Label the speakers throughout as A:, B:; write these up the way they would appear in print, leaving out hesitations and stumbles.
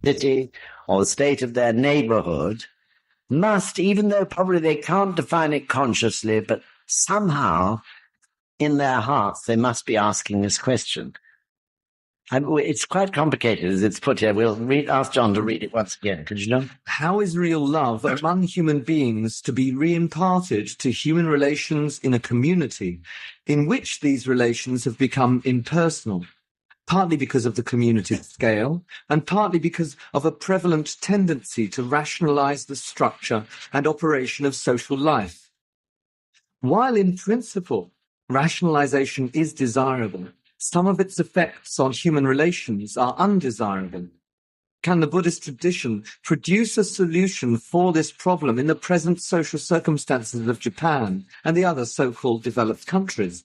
A: city or the state of their neighborhood must, even though probably they can't define it consciously, but somehow in their hearts they must be asking this question. It's quite complicated as it's put here. We'll ask John to read it once again. Could you know?
B: How is real love among human beings to be re-imparted to human relations in a community in which these relations have become impersonal, partly because of the community scale and partly because of a prevalent tendency to rationalize the structure and operation of social life? While in principle, rationalization is desirable, some of its effects on human relations are undesirable. Can the Buddhist tradition produce a solution for this problem in the present social circumstances of Japan and the other so-called developed countries?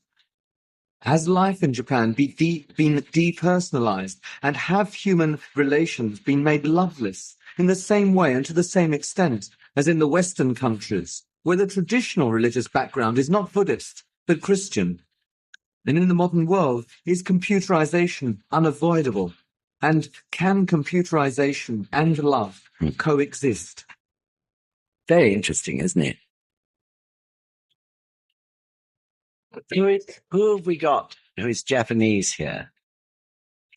B: Has life in Japan been depersonalized, and have human relations been made loveless in the same way and to the same extent as in the Western countries, where the traditional religious background is not Buddhist, but Christian? And in the modern world, is computerization unavoidable? And can computerization and love coexist?
A: Very interesting, isn't it? Who have we got who is Japanese here?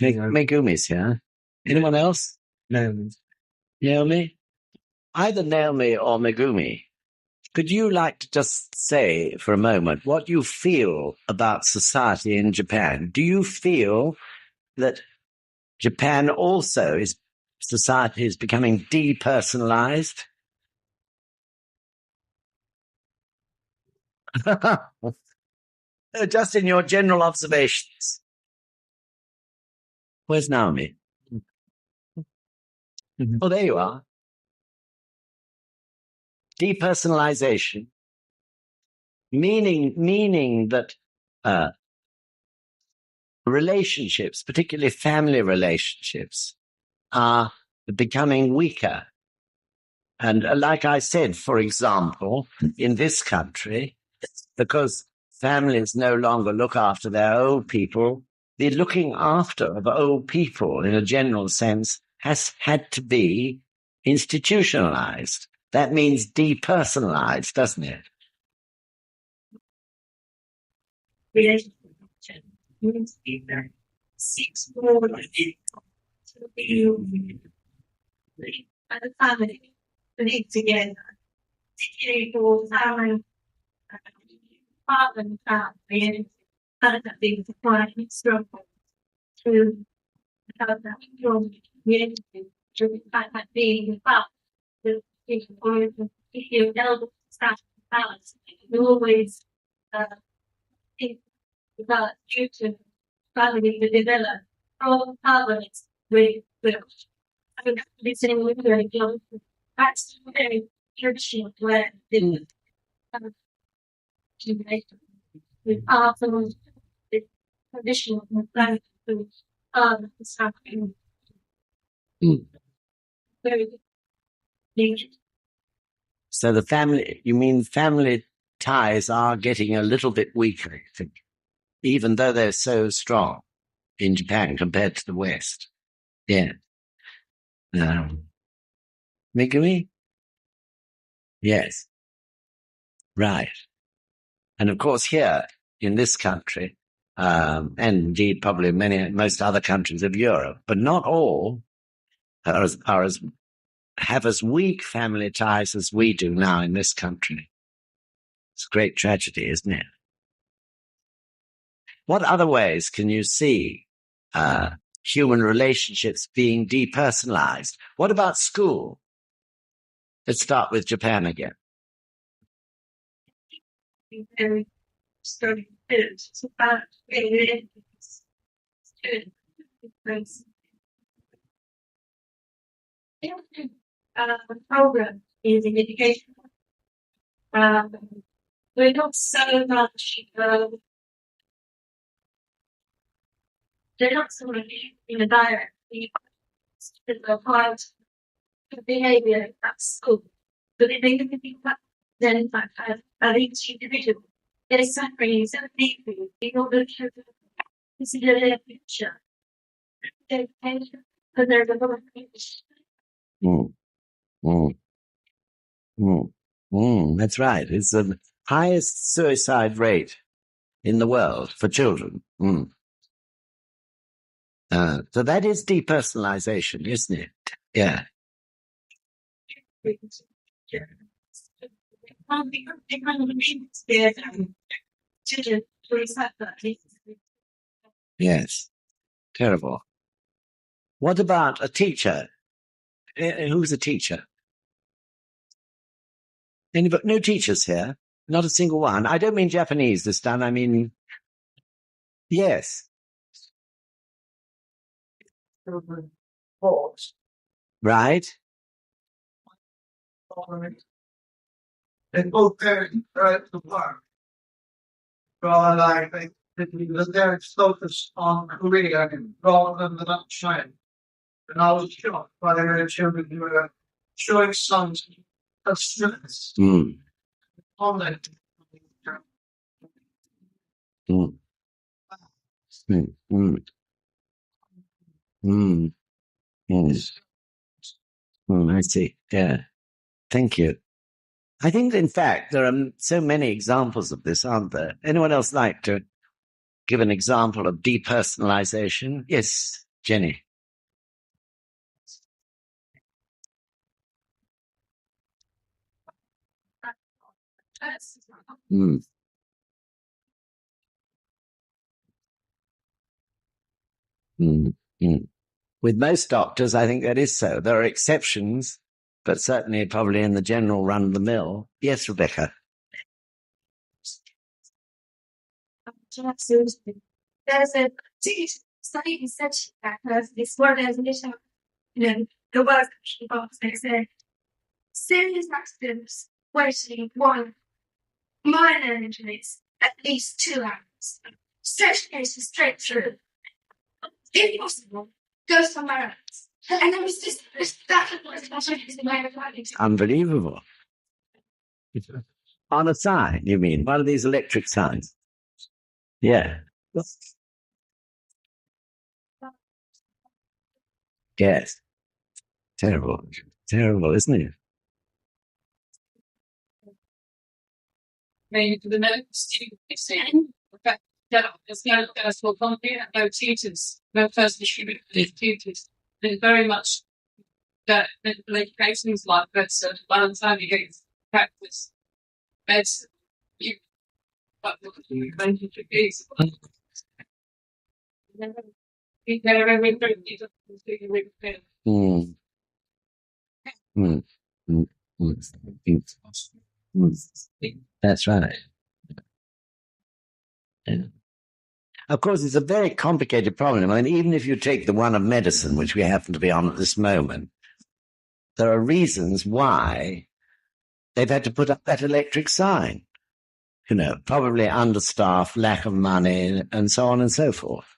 A: Megumi's here. Anyone else?
B: Naomi.
A: Naomi? Either Naomi or Megumi. Could you like to just say for a moment what you feel about society in Japan? Do you feel that Japan also society is becoming depersonalized? Just in your general observations. Where's Naomi? Oh, there you are. Depersonalization, meaning that relationships, particularly family relationships, are becoming weaker. And like I said, for example, in this country, because families no longer look after their old people, the looking after of old people in a general sense has had to be institutionalized. That means depersonalized, doesn't it?
C: Relationship means either seeks more to be as a family live together, particularly for family, father and family, and other things are quite struggle to have that strong community, to the fact that being about the people or if you're elder staff balance, you always think about due to family to develop from parents with I think listening with very close. That's very traditional where the with art and the traditional and to stuff very big.
A: So you mean family ties are getting a little bit weaker, I think, even though they're so strong in Japan compared to the West. Yeah. Megumi? Yes. Right. And of course here in this country, and indeed probably most other countries of Europe, but not all have as weak family ties as we do now in this country. It's a great tragedy, isn't it? What other ways can you see human relationships being depersonalized? What about school? Let's start with Japan again.
C: Very starting it's about the program is in education. We're not so much they're not so much in a direct part of behavior at school. But they make them think that then in fact at each individual there is suffering so deeply in order to consider their future. Their education, because there's a lot of
A: Mm, mm, that's right. It's the highest suicide rate in the world for children. So that is depersonalization, isn't it? Yeah. Yes. Terrible. What about a teacher? Who's a teacher? Anybody? No teachers here. Not a single one. I don't mean Japanese this time. I mean, yes. Right?
D: And both parents are at the park. Rather like they're focused on Korea rather than the China. And I was shocked by their children who were showing signs of stress on that.
A: Mm, mm, mm, mm, I see. Yeah. Thank you. I think, in fact, there are so many examples of this, aren't there? Anyone else like to give an example of depersonalization? Yes, Jenny. Mm, mm, mm. With most doctors, I think that is so. There are exceptions, but certainly probably in the general run of the mill. Yes, Rebecca.
C: There's a study research that this organization, the work involves, they say, serious accidents waiting one minor injuries at least 2 hours. Stretch cases straight through. If possible, go somewhere else. And there was this that was
A: Unbelievable. On a sign, you mean? One of these electric signs? Yeah. Yes. Terrible. Terrible, isn't it?
E: Maybe for the medical student, in fact, there's no personal contact, no tutors, no personal tutors. There's very much that education's like that. So by the time you get to practice medicine, you but the 20 degrees.
A: Mm. Mm. Mm. That's right. Yeah. Of course, it's a very complicated problem. I mean, even if you take the one of medicine, which we happen to be on at this moment, there are reasons why they've had to put up that electric sign. Probably understaffed, lack of money, and so on and so forth.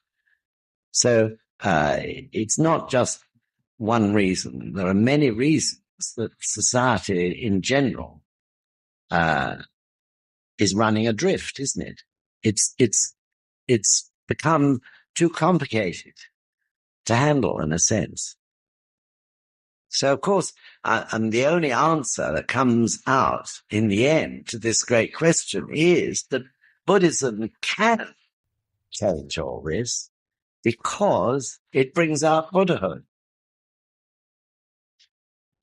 A: So it's not just one reason. There are many reasons that society in general is running adrift, isn't it? It's become too complicated to handle, in a sense. So, of course, and the only answer that comes out in the end to this great question is that Buddhism can change all this because it brings out Buddhahood.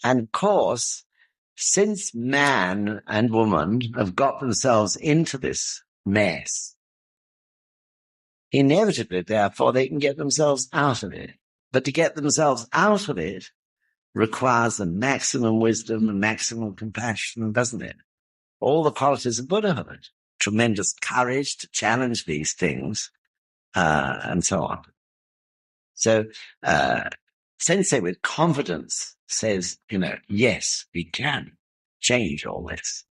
A: And of course, since man and woman have got themselves into this mess, inevitably, therefore, they can get themselves out of it. But to get themselves out of it requires the maximum wisdom and maximum compassion, doesn't it? All the qualities of Buddhahood, tremendous courage to challenge these things, and so on. So, Sensei with confidence says, yes, we can change all this.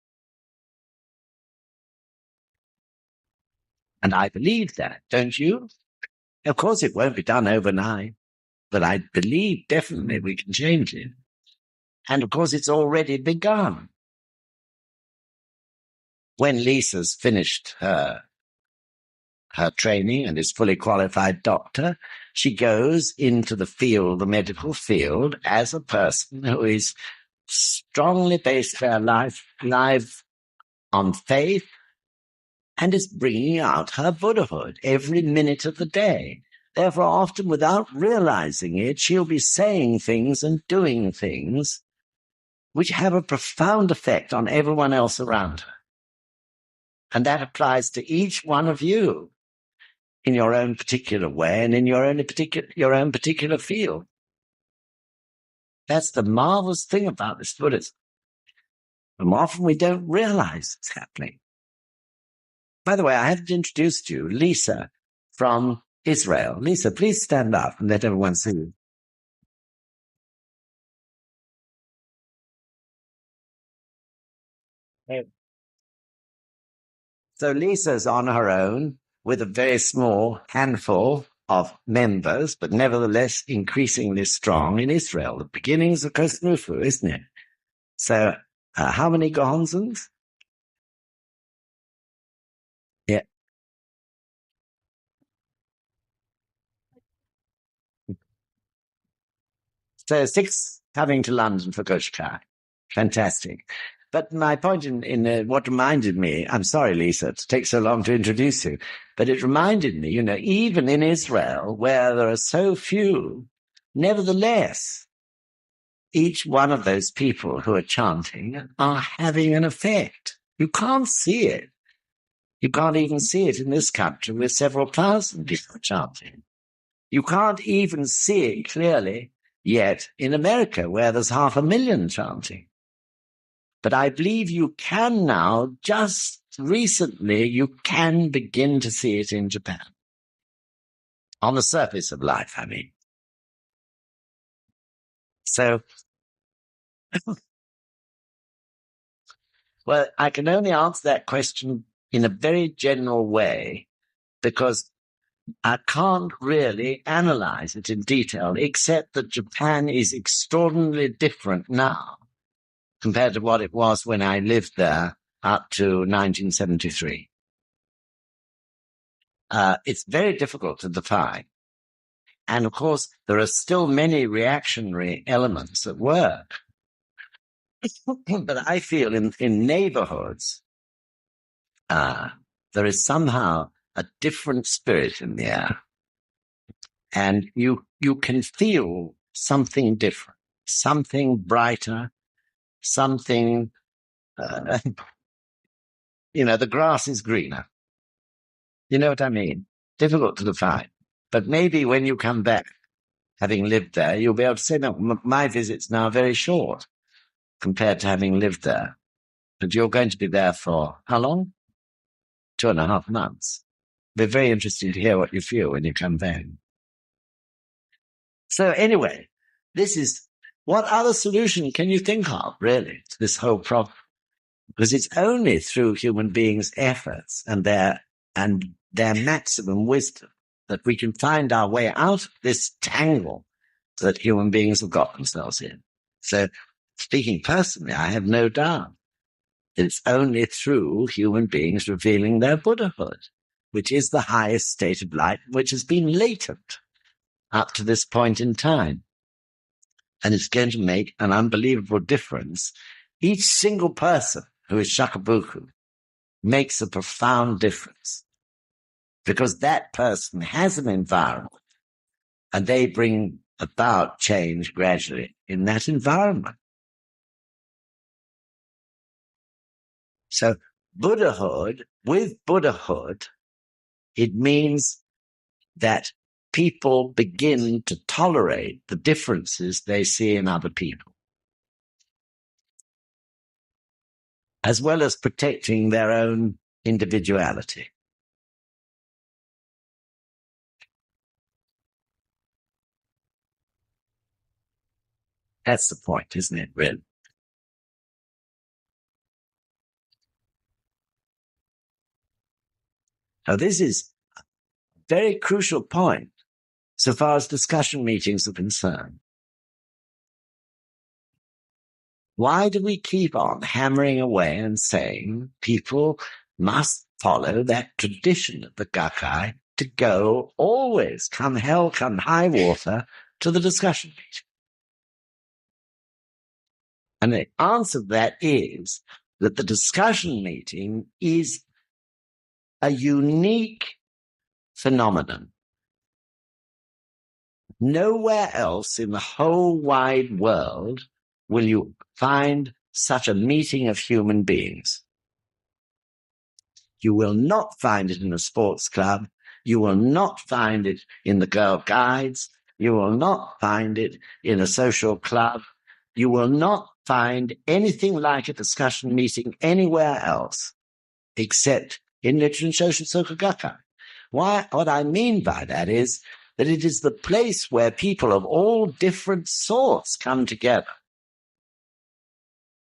A: And I believe that, don't you? Of course, it won't be done overnight, but I believe definitely we can change it. And of course, it's already begun. When Lisa's finished her her training and is fully qualified doctor, she goes into the field, the medical field, as a person who is strongly based their life on faith and is bringing out her Buddhahood every minute of the day. Therefore, often without realizing it, she'll be saying things and doing things which have a profound effect on everyone else around her. And that applies to each one of you in your own particular way and in your own particular field. That's the marvelous thing about this Buddhism. And often we don't realize it's happening. By the way, I haven't introduced you, Lisa from Israel. Lisa, please stand up and let everyone see you. So Lisa's on her own with a very small handful of members, but nevertheless increasingly strong in Israel. The beginnings of Kosnufu, isn't it? So how many Gohonzons? Yeah. So 6 coming to London for Kushkai. Fantastic. But my point in what reminded me, I'm sorry, Lisa, to take so long to introduce you, but it reminded me, even in Israel, where there are so few, nevertheless, each one of those people who are chanting are having an effect. You can't see it. You can't even see it in this country with several thousand people chanting. You can't even see it clearly yet in America, where there's 500,000 chanting. But I believe you can now, just recently, you can begin to see it in Japan. On the surface of life, I mean. So, well, I can only answer that question in a very general way, because I can't really analyze it in detail, except that Japan is extraordinarily different now compared to what it was when I lived there up to 1973. It's very difficult to define. And of course, there are still many reactionary elements at work. But I feel in neighborhoods, there is somehow a different spirit in the air. And you can feel something different, something brighter, something, the grass is greener. You know what I mean? Difficult to define. But maybe when you come back, having lived there, you'll be able to say, no, my visit's now very short compared to having lived there. But you're going to be there for how long? 2.5 months. It'll be very interesting to hear what you feel when you come back. So anyway, this is, what other solution can you think of, really, to this whole problem? Because it's only through human beings' efforts and their maximum wisdom that we can find our way out of this tangle that human beings have got themselves in. So, speaking personally, I have no doubt that it's only through human beings revealing their Buddhahood, which is the highest state of light, which has been latent up to this point in time. And it's going to make an unbelievable difference. Each single person who is shakabuku makes a profound difference, because that person has an environment and they bring about change gradually in that environment. So Buddhahood, with Buddhahood, it means that people begin to tolerate the differences they see in other people, as well as protecting their own individuality. That's the point, isn't it, really? Now, this is a very crucial point so far as discussion meetings are concerned. Why do we keep on hammering away and saying people must follow that tradition of the Gakkai to go always, come hell, come high water, to the discussion meeting. And the answer to that is that the discussion meeting is a unique phenomenon. Nowhere else in the whole wide world will you find such a meeting of human beings. You will not find it in a sports club. You will not find it in the Girl Guides. You will not find it in a social club. You will not find anything like a discussion meeting anywhere else except in Nichiren Soka Gakkai. What I mean by that is that it is the place where people of all different sorts come together.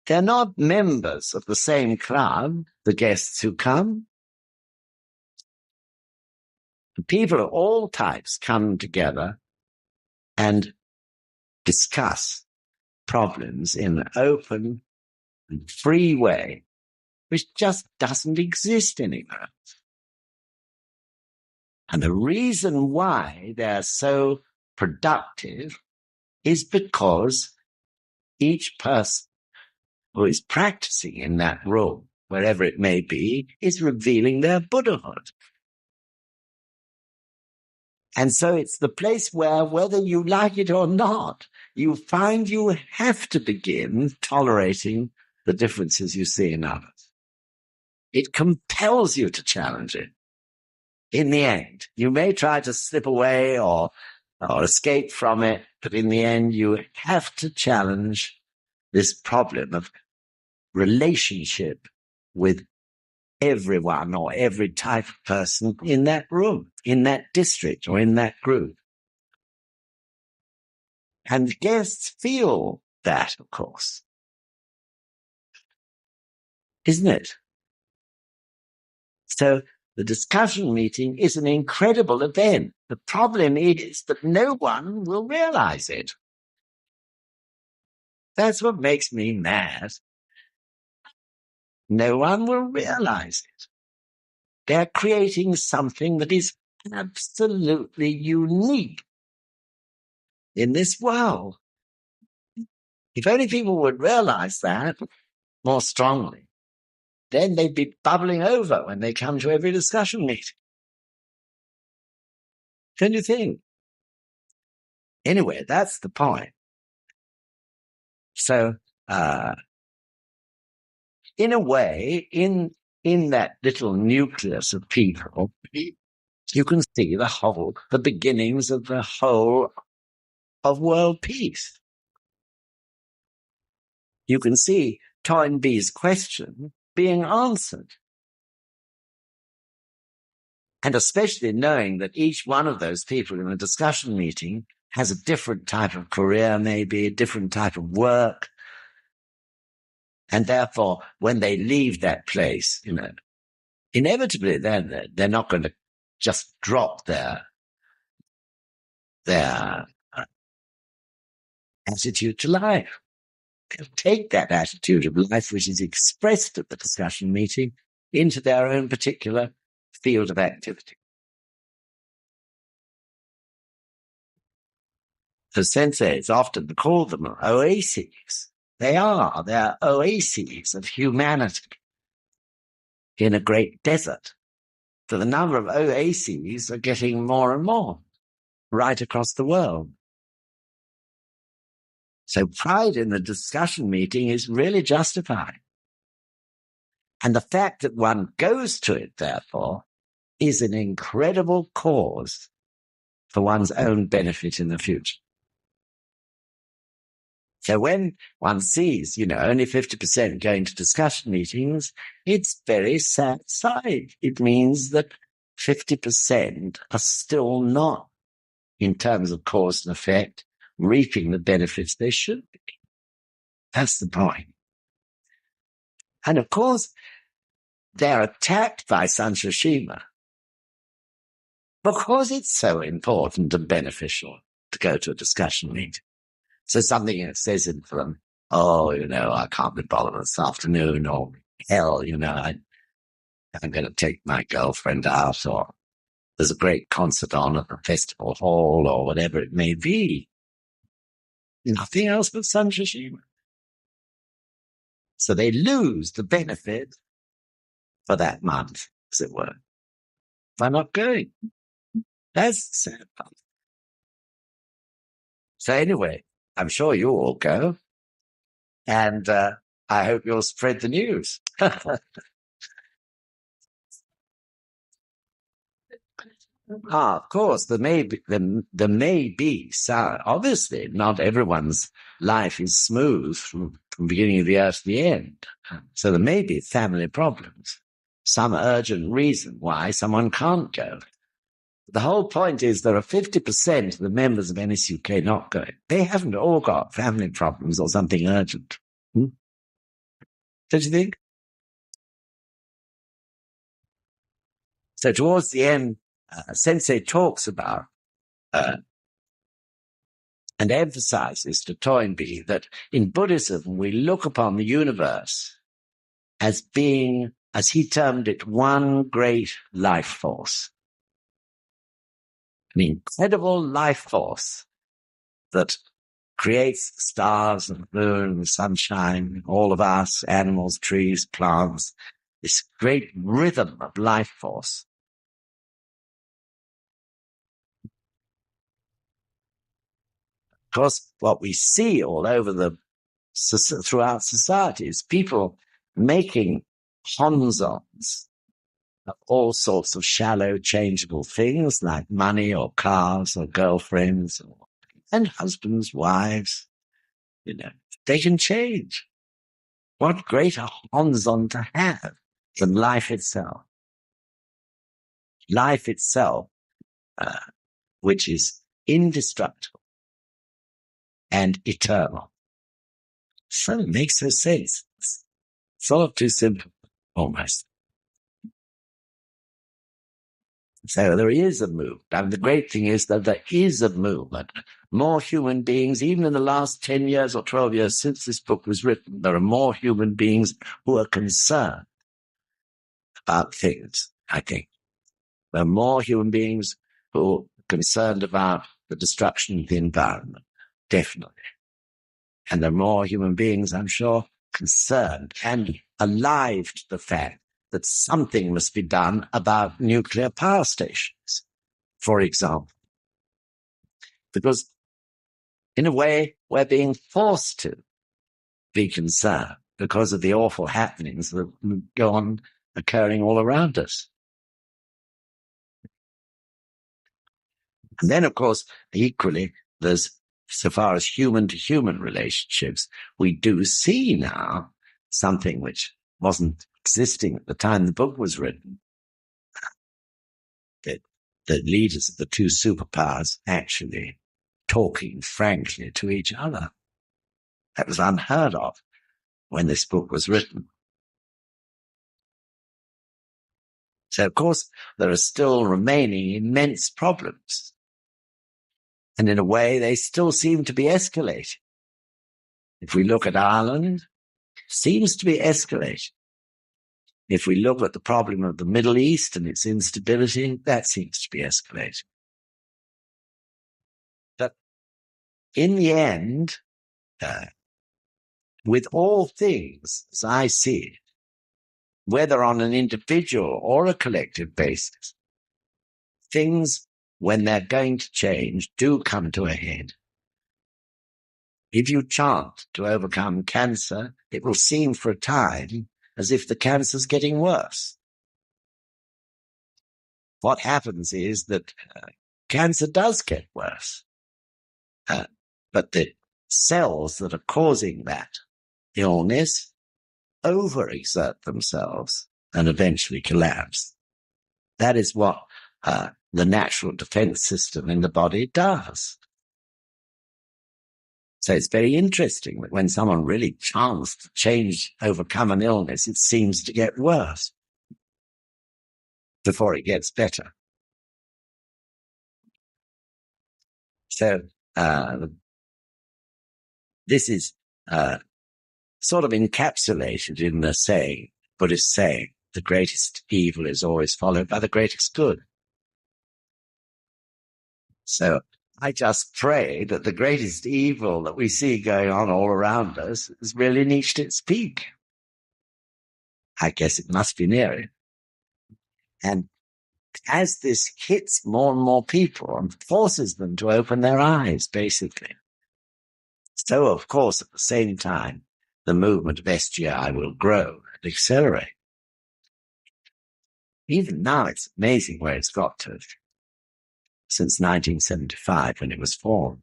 A: They're not members of the same club, the guests who come. People of all types come together and discuss problems in an open and free way, which just doesn't exist anywhere else. And the reason why they're so productive is because each person who is practicing in that room, wherever it may be, is revealing their Buddhahood. And so it's the place where, whether you like it or not, you find you have to begin tolerating the differences you see in others. It compels you to challenge it. In the end, you may try to slip away or escape from it, but in the end, you have to challenge this problem of relationship with everyone or every type of person in that room, in that district, or in that group. And the guests feel that, of course. Isn't it? So the discussion meeting is an incredible event. The problem is that no one will realize it. That's what makes me mad. No one will realize it. They're creating something that is absolutely unique in this world. If only people would realize that more strongly, then they'd be bubbling over when they come to every discussion meeting. Don't you think? Anyway, that's the point. So, in a way, in that little nucleus of people, you can see the beginnings of the whole of world peace. You can see Toynbee's question being answered. And especially knowing that each one of those people in a discussion meeting has a different type of career, maybe a different type of work. And therefore, when they leave that place, inevitably they're not going to just drop their attitude to life. They'll take that attitude of life, which is expressed at the discussion meeting, into their own particular field of activity. The senseis often call them oases. They're oases of humanity in a great desert. So the number of oases are getting more and more right across the world. So pride in the discussion meeting is really justified. And the fact that one goes to it, therefore, is an incredible cause for one's own benefit in the future. So when one sees, only 50% going to discussion meetings, it's very sad sight. It means that 50% are still not, in terms of cause and effect, reaping the benefits they should be. That's the point. And of course, they're attacked by Sanshashima because it's so important and beneficial to go to a discussion meeting. So something that says in them, I can't be bothered this afternoon, or hell, I'm going to take my girlfriend out, or there's a great concert on at the festival hall, or whatever it may be. Nothing else but San Shishima. So they lose the benefit for that month, as it were, by not going. That's the sad part. So anyway, I'm sure you all go, and I hope you'll spread the news. Of course, there may be some. Obviously, not everyone's life is smooth from beginning of the earth to the end. So there may be family problems, some urgent reason why someone can't go. The whole point is there are 50% of the members of NSUK not going. They haven't all got family problems or something urgent. Don't you think? So towards the end, Sensei talks about and emphasizes to Toynbee that in Buddhism we look upon the universe as being, as he termed it, one great life force. An incredible life force that creates the stars and the moon and the sunshine, all of us, animals, trees, plants, this great rhythm of life force. Of course, what we see all over throughout society is people making honzons of all sorts of shallow, changeable things like money or cars or girlfriends and husbands, wives. They can change. What greater honzon to have than life itself? Life itself, which is indestructible and eternal. So it makes no sense. It's sort of too simple, almost. So there is a movement. And the great thing is that there is a movement. More human beings, even in the last 10 years or 12 years since this book was written, there are more human beings who are concerned about things, I think. There are more human beings who are concerned about the destruction of the environment, definitely. And there are more human beings, I'm sure, concerned and alive to the fact that something must be done about nuclear power stations, for example. Because, in a way, we're being forced to be concerned because of the awful happenings that go on occurring all around us. And then, of course, equally, there's, so far as human-to-human relationships, we do see now something which wasn't existing at the time the book was written. That the leaders of the two superpowers actually talking frankly to each other. That was unheard of when this book was written. So, of course, there are still remaining immense problems. And in a way, they still seem to be escalating. If we look at Ireland, it seems to be escalating. If we look at the problem of the Middle East and its instability, that seems to be escalating. But in the end, with all things, as I see it, whether on an individual or a collective basis, things, when they're going to change, do come to a head. If you chant to overcome cancer, it will seem for a time as if the cancer's getting worse. What happens is that cancer does get worse, but the cells that are causing that illness overexert themselves and eventually collapse. That is what the natural defense system in the body does. So it's very interesting that when someone really chants to change, overcome an illness, it seems to get worse before it gets better. So this is sort of encapsulated in the saying, Buddhist saying, the greatest evil is always followed by the greatest good. So I just pray that the greatest evil that we see going on all around us has really reached its peak. I guess it must be near it. And as this hits more and more people and forces them to open their eyes, basically. So, of course, at the same time, the movement of SGI will grow and accelerate. Even now, it's amazing where it's got to since 1975 when it was formed.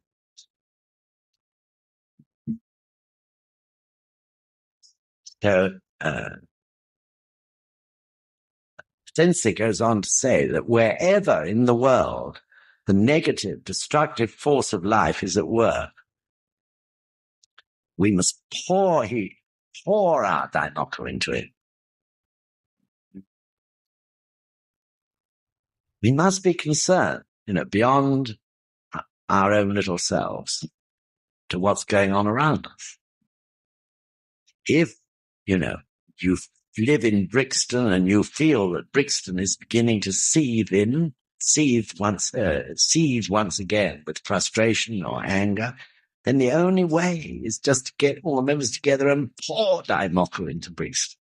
A: So, Sensei goes on to say that wherever in the world the negative, destructive force of life is at work, we must pour our daimoku into it. We must be concerned, beyond our own little selves to what's going on around us. If, you live in Brixton and you feel that Brixton is beginning to seethe once again with frustration or anger, then the only way is just to get all the members together and pour daimoku into Brixton,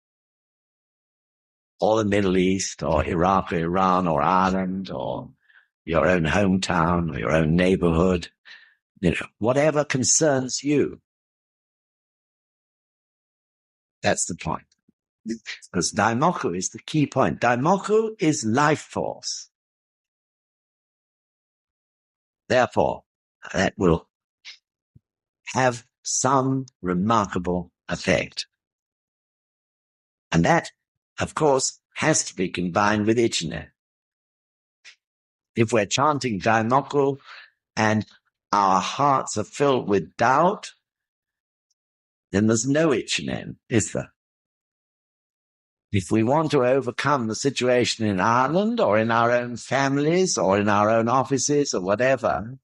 A: or the Middle East, or Iraq, or Iran, or Ireland, or your own hometown, or your own neighborhood, whatever concerns you. That's the point. Because daimoku is the key point. Daimoku is life force. Therefore, that will have some remarkable effect. And that, of course, has to be combined with Ichinen. If we're chanting daimoku and our hearts are filled with doubt, then there's no Ichinen, is there? If we want to overcome the situation in Ireland or in our own families or in our own offices or whatever,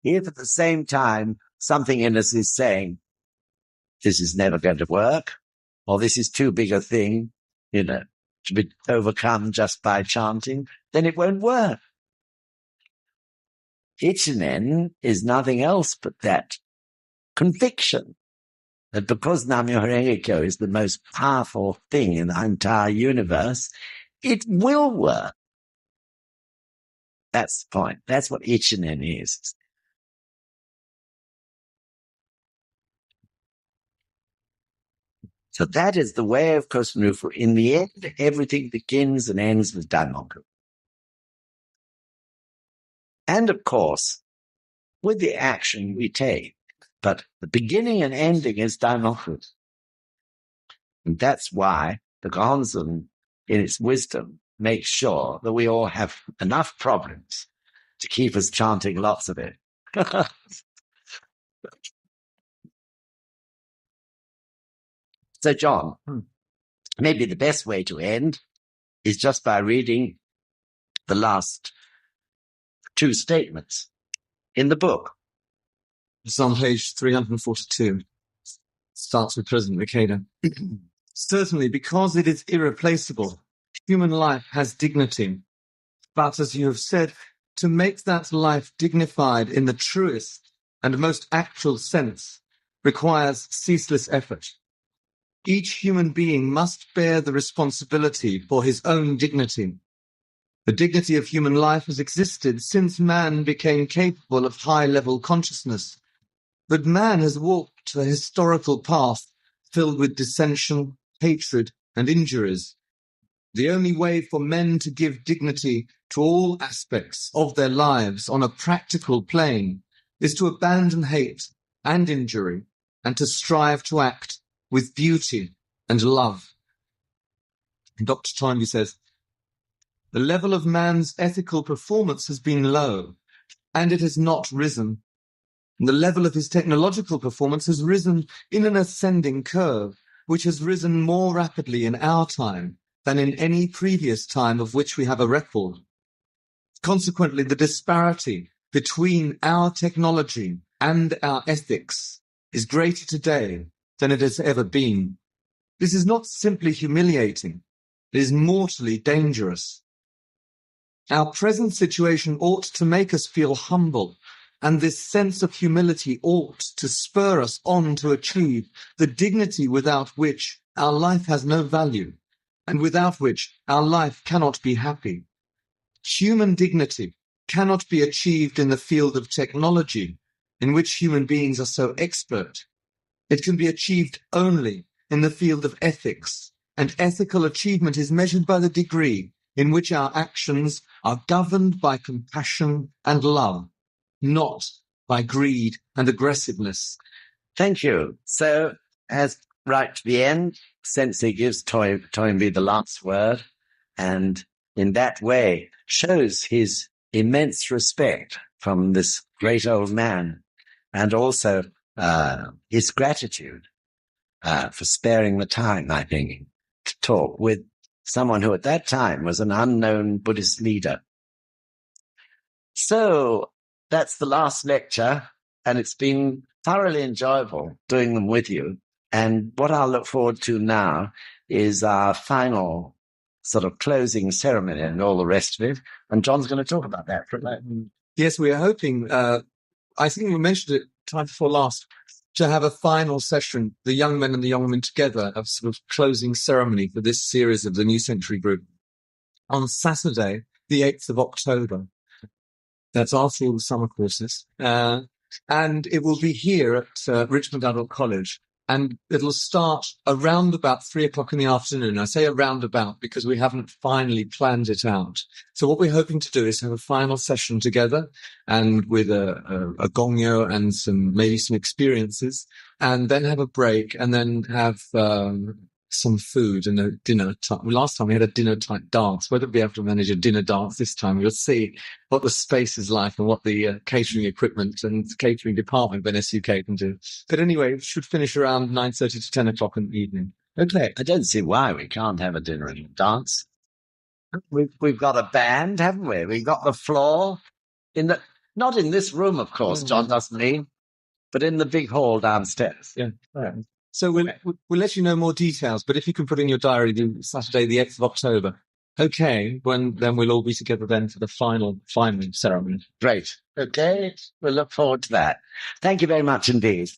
A: if at the same time something in us is saying, this is never going to work, or this is too big a thing, to be overcome just by chanting, then it won't work. Ichinen is nothing else but that conviction that because Nam-myoho Renge-kyo is the most powerful thing in the entire universe, it will work. That's the point. That's what Ichinen is. So that is the way of Kosen Rufu. In the end, everything begins and ends with daimoku. And of course, with the action we take. But the beginning and ending is daimoku. And that's why the Gonzen, in its wisdom, makes sure that we all have enough problems to keep us chanting lots of it. So, John, maybe the best way to end is just by reading the last two statements in the book.
B: It's on page 342. Starts with President Ikeda. Certainly, because it is irreplaceable, human life has dignity. But as you have said, to make that life dignified in the truest and most actual sense requires ceaseless effort. Each human being must bear the responsibility for his own dignity. The dignity of human life has existed since man became capable of high-level consciousness. But man has walked a historical path filled with dissension, hatred, and injuries. The only way for men to give dignity to all aspects of their lives on a practical plane is to abandon hate and injury and to strive to act with beauty and love. And Dr. Toynbee says, the level of man's ethical performance has been low, and it has not risen. And the level of his technological performance has risen in an ascending curve, which has risen more rapidly in our time than in any previous time of which we have a record. Consequently, the disparity between our technology and our ethics is greater today than it has ever been. This is not simply humiliating, It is mortally dangerous. Our present situation ought to make us feel humble, and this sense of humility ought to spur us on to achieve the dignity without which our life has no value, and without which our life cannot be happy. Human dignity cannot be achieved in the field of technology, in which human beings are so expert. It can be achieved only in the field of ethics, and ethical achievement is measured by the degree in which our actions are governed by compassion and love, not by greed and aggressiveness.
A: Thank you. So, as right to the end, Sensei gives Toynbee the last word, and in that way shows his immense respect from this great old man, and also his gratitude for sparing the time, I think, to talk with someone who at that time was an unknown Buddhist leader. So that's the last lecture, and it's been thoroughly enjoyable doing them with you. And what I'll look forward to now is our final sort of closing ceremony and all the rest of it. And John's going to talk about that for a moment.
B: Yes, we are hoping, I think we mentioned it time before last, to have a final session, the young men and the young women together, of sort of closing ceremony for this series of the New Century Group on Saturday, the 8th of October. That's after all the summer courses. And it will be here at Richmond Adult College. And it'll start around about 3:00 in the afternoon. I say around about because we haven't finally planned it out. So what we're hoping to do is have a final session together, and with a gongyo and maybe some experiences, and then have a break, and then have some food and a dinner time. Last time we had a dinner type dance. Whether we'll be able to manage a dinner dance this time, we'll see what the space is like and what the catering equipment and catering department of NSUK can do. But anyway, it should finish around 9:30 to 10 o'clock in the evening. Okay.
A: I don't see why we can't have a dinner and a dance. We've got a band, haven't we? We've got the floor not in this room, of course, John doesn't mean, but in the big hall downstairs.
B: Yeah. All right. So we'll let you know more details, but if you can put in your diary the Saturday, the 8th of October. Okay, then we'll all be together then for the final ceremony.
A: Great. Okay, we'll look forward to that. Thank you very much indeed.